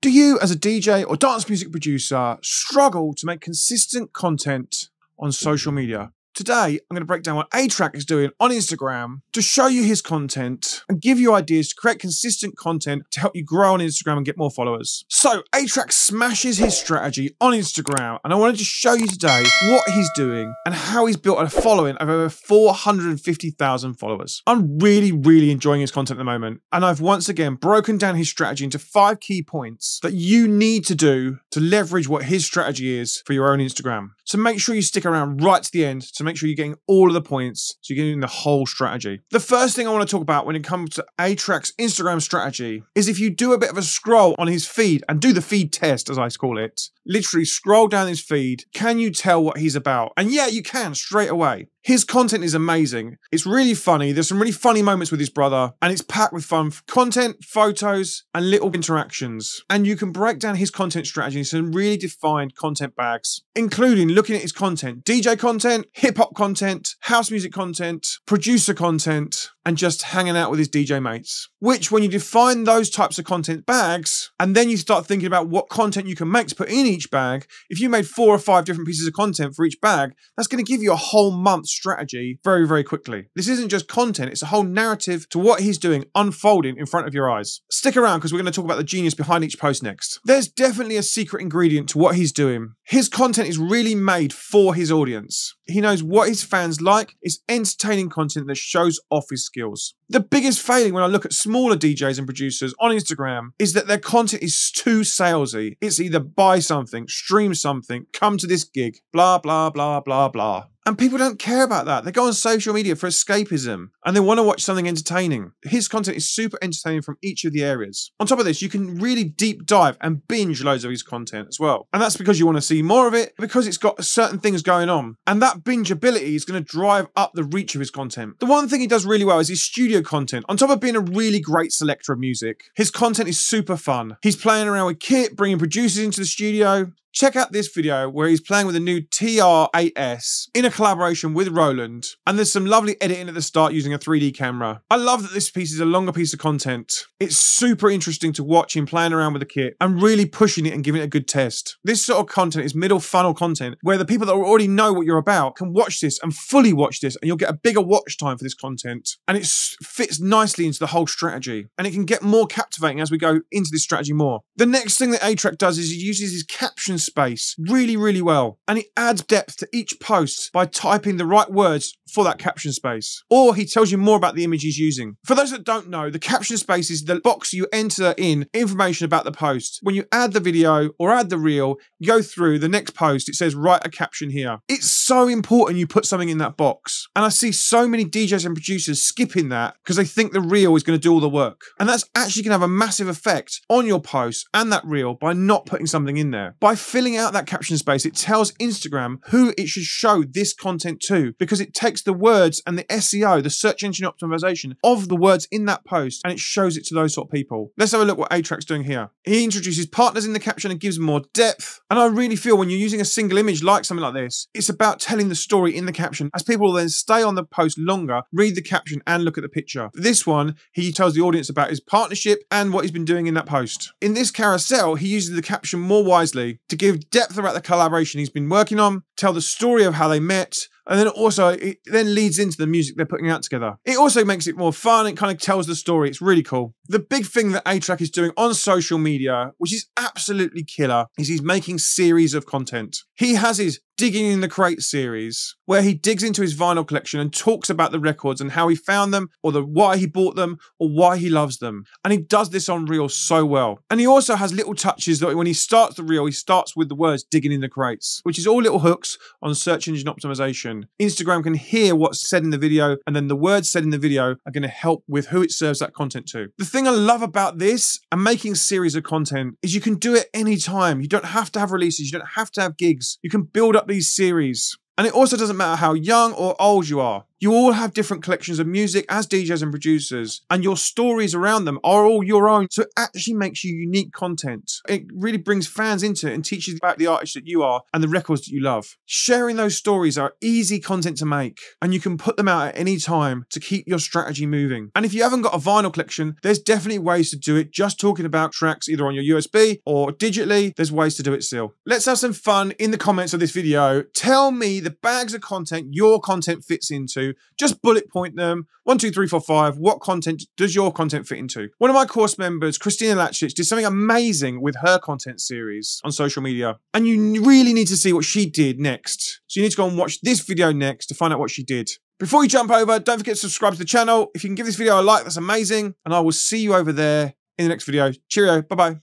Do you, as a DJ or dance music producer, struggle to make consistent content on social media? Today, I'm going to break down what A-Trak is doing on Instagram to show you his content and give you ideas to create consistent content to help you grow on Instagram and get more followers. So, A-Trak smashes his strategy on Instagram, and I wanted to show you today what he's doing and how he's built a following of over 450,000 followers. I'm really enjoying his content at the moment, and I've once again broken down his strategy into 5 key points that you need to do to leverage what his strategy is for your own Instagram. So make sure you stick around right to the end to make sure you're getting all of the points, so you're getting the whole strategy. The first thing I want to talk about when it comes to A-Trak's Instagram strategy is if you do a bit of a scroll on his feed and do the feed test, as I call it, literally scroll down his feed, can you tell what he's about? And yeah, you can straight away. His content is amazing. It's really funny. There's some really funny moments with his brother, and it's packed with fun content, photos, and little interactions. And you can break down his content strategy into some really defined content bags, including looking at his content, DJ content, hip-hop content, house music content, producer content, and just hanging out with his DJ mates. Which, when you define those types of content bags, and then you start thinking about what content you can make to put in each bag, if you made 4 or 5 different pieces of content for each bag, that's going to give you a whole month's strategy very quickly. This isn't just content, it's a whole narrative to what he's doing unfolding in front of your eyes. Stick around because we're going to talk about the genius behind each post next. There's definitely a secret ingredient to what he's doing. His content is really made for his audience. He knows what his fans like. It's entertaining content that shows off his skills. The biggest failing when I look at smaller DJs and producers on Instagram is that their content is too salesy. It's either buy something, stream something, come to this gig, blah, blah, blah, blah, blah. And people don't care about that. They go on social media for escapism and they want to watch something entertaining. His content is super entertaining from each of the areas. On top of this, you can really deep dive and binge loads of his content as well. And that's because you want to see more of it, because it's got certain things going on. And that bingeability is going to drive up the reach of his content. The one thing he does really well is his studio content. On top of being a really great selector of music, his content is super fun. He's playing around with kit, bringing producers into the studio. Check out this video where he's playing with a new TR-8S in a collaboration with Roland, and there's some lovely editing at the start using a 3D camera. I love that this piece is a longer piece of content. It's super interesting to watch him playing around with the kit and really pushing it and giving it a good test. This sort of content is middle funnel content where the people that already know what you're about can watch this and fully watch this, and you'll get a bigger watch time for this content. And it fits nicely into the whole strategy, and it can get more captivating as we go into this strategy more. The next thing that A-Trak does is he uses his caption space really well, and he adds depth to each post by typing the right words for that caption space, or he tells you more about the image he's using. For those that don't know, the caption space is the box you enter in information about the post. When you add the video or add the reel, you go through the next post, it says write a caption here. It's so important you put something in that box, and I see so many DJs and producers skipping that because they think the reel is going to do all the work, and that's actually going to have a massive effect on your post and that reel by not putting something in there. By filling out that caption space, it tells Instagram who it should show this content to, because it takes the words and the SEO, the search engine optimization of the words in that post, and it shows it to those sort of people. Let's have a look what A-Trak's doing here. He introduces partners in the caption and gives more depth. And I really feel when you're using a single image like something like this, it's about telling the story in the caption, as people will then stay on the post longer, read the caption and look at the picture. This one, he tells the audience about his partnership and what he's been doing in that post. In this carousel, he uses the caption more wisely to give depth about the collaboration he's been working on, tell the story of how they met, and then also it then leads into the music they're putting out together. It also makes it more fun. It kind of tells the story. It's really cool. The big thing that A-Trak is doing on social media, which is absolutely killer, is he's making series of content. He has his Digging in the Crate series, where he digs into his vinyl collection and talks about the records and how he found them, or why he bought them, or why he loves them. And he does this on Reel so well. And he also has little touches that when he starts the Reel, he starts with the words digging in the crates, which is all little hooks on search engine optimization. Instagram can hear what's said in the video, and then the words said in the video are going to help with who it serves that content to. The thing I love about this and making series of content is you can do it anytime. You don't have to have releases. You don't have to have gigs. You can build up these series. And it also doesn't matter how young or old you are. You all have different collections of music as DJs and producers, and your stories around them are all your own. So it actually makes you unique content. It really brings fans into it and teaches about the artist that you are and the records that you love. Sharing those stories are easy content to make, and you can put them out at any time to keep your strategy moving. And if you haven't got a vinyl collection, there's definitely ways to do it. Just talking about tracks either on your USB or digitally, there's ways to do it still. Let's have some fun in the comments of this video. Tell me the bags of content your content fits into. Just bullet point them. 1, 2, 3, 4, 5. What content does your content fit into? One of my course members, Christina Latchich, did something amazing with her content series on social media. And you really need to see what she did next. So you need to go and watch this video next to find out what she did. Before you jump over, don't forget to subscribe to the channel. If you can give this video a like, that's amazing. And I will see you over there in the next video. Cheerio. Bye-bye.